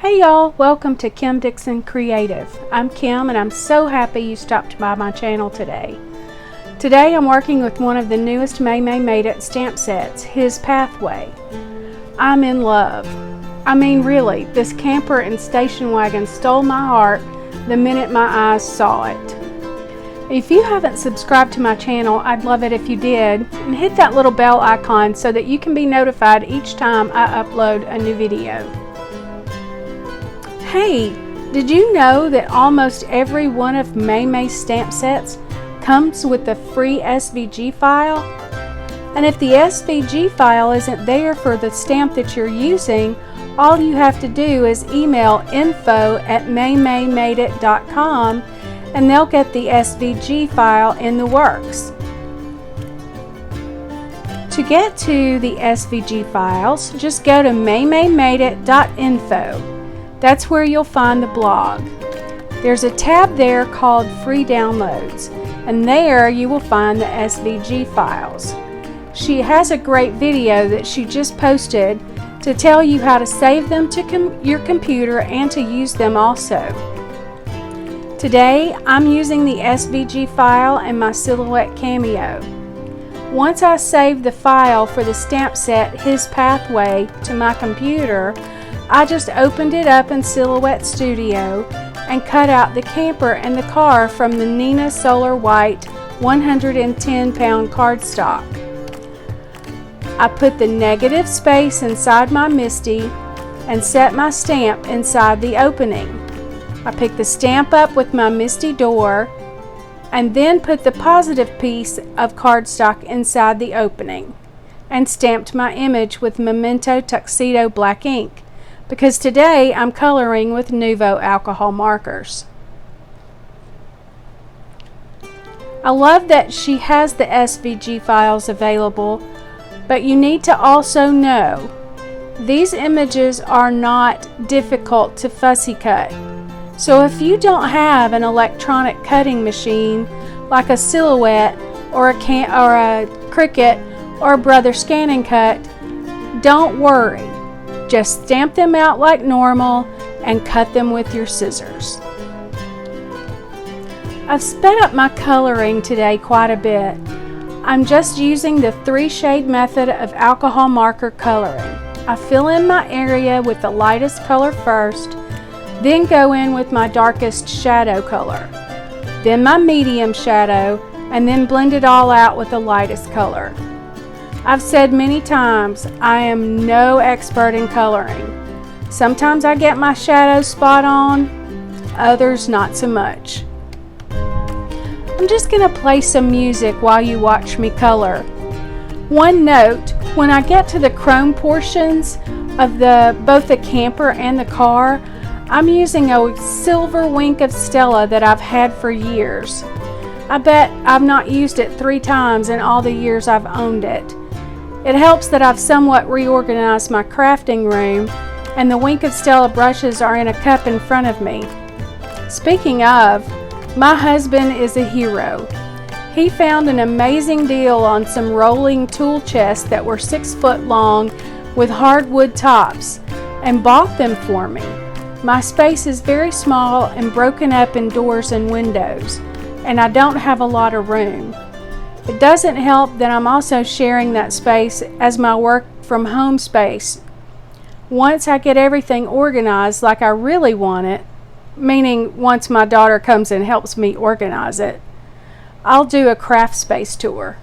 Hey y'all, welcome to Kim Dixon Creative. I'm Kim and I'm so happy you stopped by my channel today. Today I'm working with one of the newest Maymay Made It stamp sets, his Pathway. I'm in love. I mean really, this camper and station wagon stole my heart the minute my eyes saw it. If you haven't subscribed to my channel, I'd love it if you did, and hit that little bell icon so that you can be notified each time I upload a new video. Hey, did you know that almost every one of Maymay's stamp sets comes with a free SVG file? And if the SVG file isn't there for the stamp that you're using, all you have to do is email info@maymaymadeit.com and they'll get the SVG file in the works. To get to the SVG files, just go to maymaymadeit.info. That's where you'll find the blog. There's a tab there called Free Downloads, and there you will find the SVG files. She has a great video that she just posted to tell you how to save them to your computer and to use them also. Today I'm using the SVG file and my Silhouette Cameo. Once I saved the file for the stamp set His Pathway to my computer, I just opened it up in Silhouette Studio and cut out the camper and the car from the Nina Solar White 110-pound cardstock. I put the negative space inside my MISTI and set my stamp inside the opening. I picked the stamp up with my MISTI door and then put the positive piece of cardstock inside the opening and stamped my image with Memento Tuxedo black ink, because today I'm coloring with Nuvo alcohol markers. I love that she has the SVG files available, but you need to also know these images are not difficult to fussy cut. So if you don't have an electronic cutting machine like a Silhouette or a Cricut or a Brother Scan and Cut, don't worry. Just stamp them out like normal and cut them with your scissors. I've sped up my coloring today quite a bit. I'm just using the 3-shade method of alcohol marker coloring. I fill in my area with the lightest color first, then go in with my darkest shadow color, then my medium shadow, and then blend it all out with the lightest color. I've said many times, I am no expert in coloring. Sometimes I get my shadows spot on, others not so much. I'm just going to play some music while you watch me color. One note, when I get to the chrome portions of both the camper and the car, I'm using a silver Wink of Stella that I've had for years. I bet I've not used it 3 times in all the years I've owned it. It helps that I've somewhat reorganized my crafting room, and the Wink of Stella brushes are in a cup in front of me. Speaking of, my husband is a hero. He found an amazing deal on some rolling tool chests that were 6 foot long with hardwood tops and bought them for me. My space is very small and broken up in doors and windows, and I don't have a lot of room. It doesn't help that I'm also sharing that space as my work from home space. Once I get everything organized like I really want it, meaning once my daughter comes and helps me organize it, I'll do a craft space tour.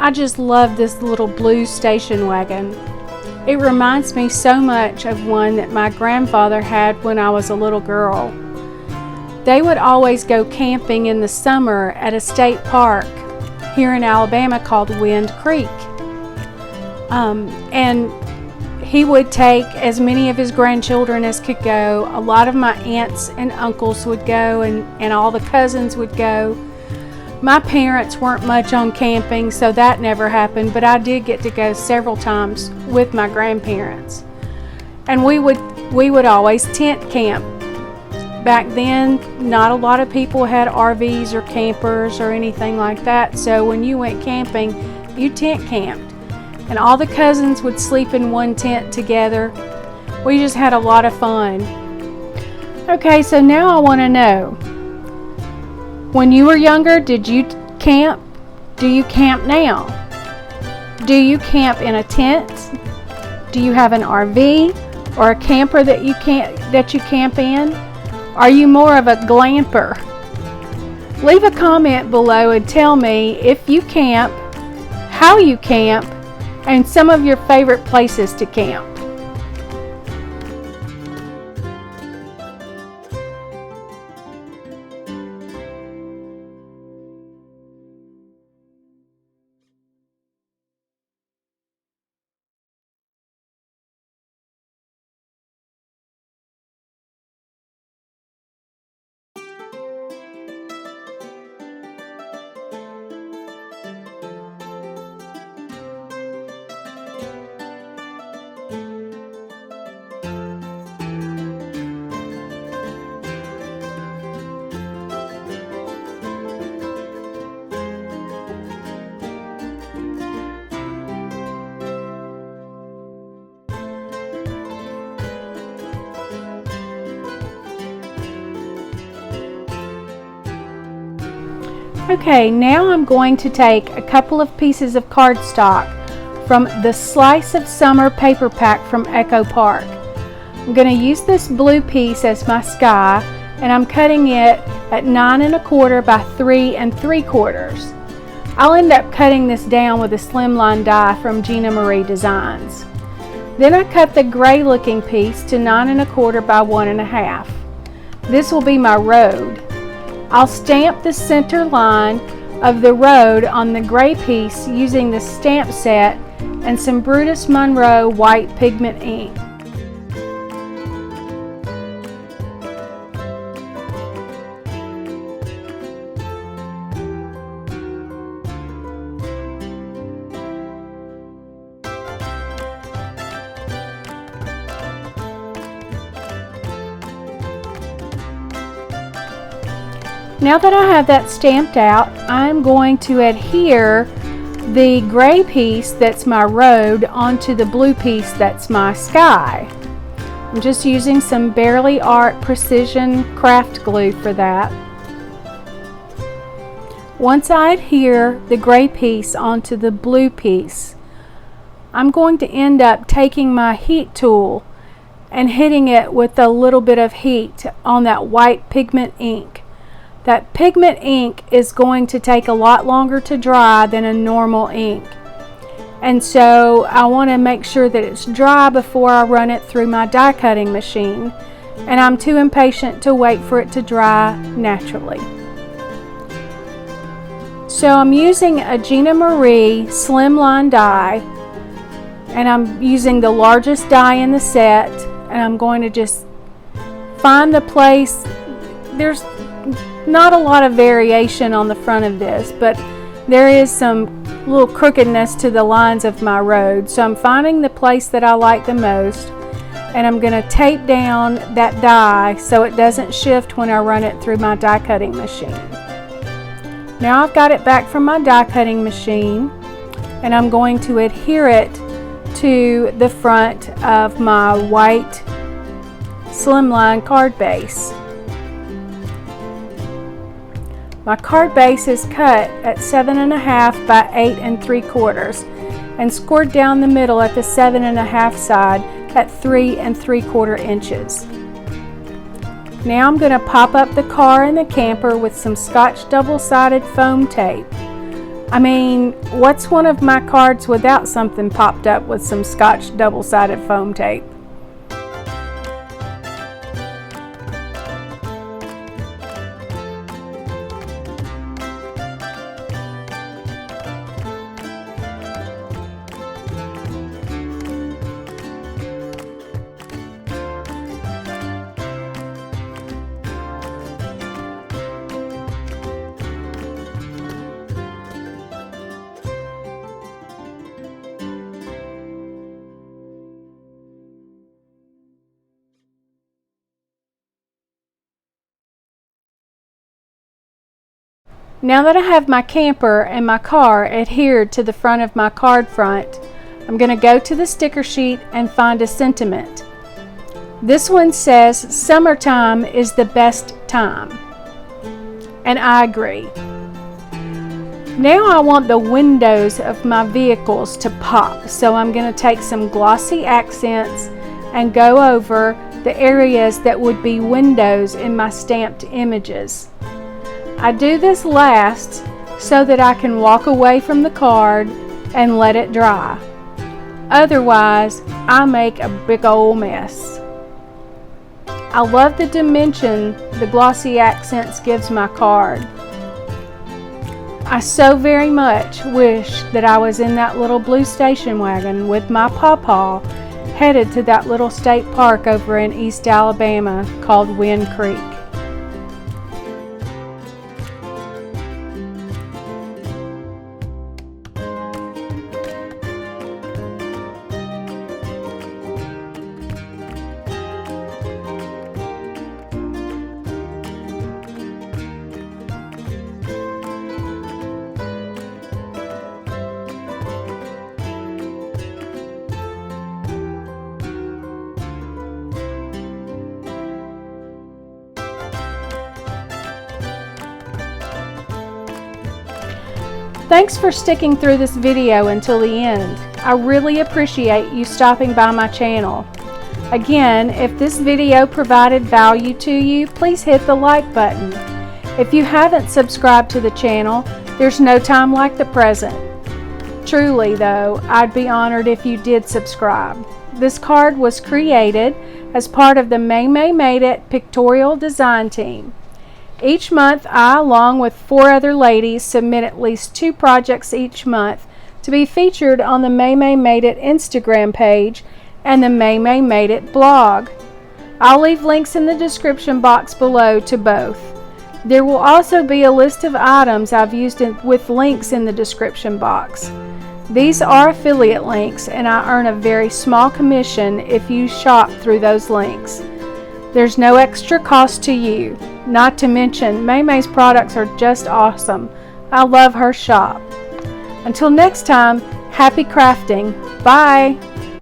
I just love this little blue station wagon. It reminds me so much of one that my grandfather had when I was a little girl. They would always go camping in the summer at a state park here in Alabama called Wind Creek. And he would take as many of his grandchildren as could go. A lot of my aunts and uncles would go, and all the cousins would go. My parents weren't much on camping, so that never happened, but I did get to go several times with my grandparents. And we would always tent camp. Back then, not a lot of people had RVs or campers or anything like that, so when you went camping, you tent camped. And all the cousins would sleep in one tent together. We just had a lot of fun. Okay, so now I want to know, when you were younger, did you camp? Do you camp now? Do you camp in a tent? Do you have an RV or a camper that you camp in? Are you more of a glamper? Leave a comment below and tell me if you camp, how you camp, and some of your favorite places to camp. Okay, now I'm going to take a couple of pieces of cardstock from the Slice of Summer paper pack from Echo Park. I'm going to use this blue piece as my sky, and I'm cutting it at 9 1/4 by 3 3/4. I'll end up cutting this down with a slimline die from Gina Marie Designs. Then I cut the gray looking piece to 9 1/4 by 1 1/2. This will be my road. I'll stamp the center line of the road on the gray piece using the stamp set and some Brutus Monroe white pigment ink. Now that I have that stamped out, I'm going to adhere the gray piece that's my road onto the blue piece that's my sky. I'm just using some Barely Art Precision Craft Glue for that. Once I adhere the gray piece onto the blue piece, I'm going to end up taking my heat tool and hitting it with a little bit of heat on that white pigment ink. That pigment ink is going to take a lot longer to dry than a normal ink. And so I want to make sure that it's dry before I run it through my die cutting machine. And I'm too impatient to wait for it to dry naturally. So I'm using a Gina Marie slimline die. And I'm using the largest die in the set. And I'm going to just find the place. There's not a lot of variation on the front of this, but there is some little crookedness to the lines of my road. So I'm finding the place that I like the most, and I'm going to tape down that die so it doesn't shift when I run it through my die cutting machine. Now I've got it back from my die cutting machine, and I'm going to adhere it to the front of my white slimline card base. My card base is cut at 7 1/2 by 8 3/4 and scored down the middle at the 7 1/2 side at 3 3/4 inches. Now I'm going to pop up the car and the camper with some Scotch double-sided foam tape. I mean, what's one of my cards without something popped up with some Scotch double-sided foam tape? Now that I have my camper and my car adhered to the front of my card front, I'm going to go to the sticker sheet and find a sentiment. This one says, "Summertime is the best time." And I agree. Now I want the windows of my vehicles to pop, so I'm going to take some glossy accents and go over the areas that would be windows in my stamped images. I do this last so that I can walk away from the card and let it dry. Otherwise, I make a big old mess. I love the dimension the glossy accents gives my card. I so very much wish that I was in that little blue station wagon with my pawpaw headed to that little state park over in East Alabama called Wind Creek. Thanks for sticking through this video until the end. I really appreciate you stopping by my channel. Again, if this video provided value to you, please hit the like button. If you haven't subscribed to the channel, there's no time like the present. Truly though, I'd be honored if you did subscribe. This card was created as part of the Maymay Made It Pictorial Design Team. Each month, I, along with 4 other ladies, submit at least 2 projects each month to be featured on the Maymay Made It Instagram page and the Maymay Made It blog. I'll leave links in the description box below to both. There will also be a list of items I've used with links in the description box. These are affiliate links, and I earn a very small commission if you shop through those links. There's no extra cost to you. Not to mention, Maymay's products are just awesome. I love her shop. Until next time, happy crafting. Bye!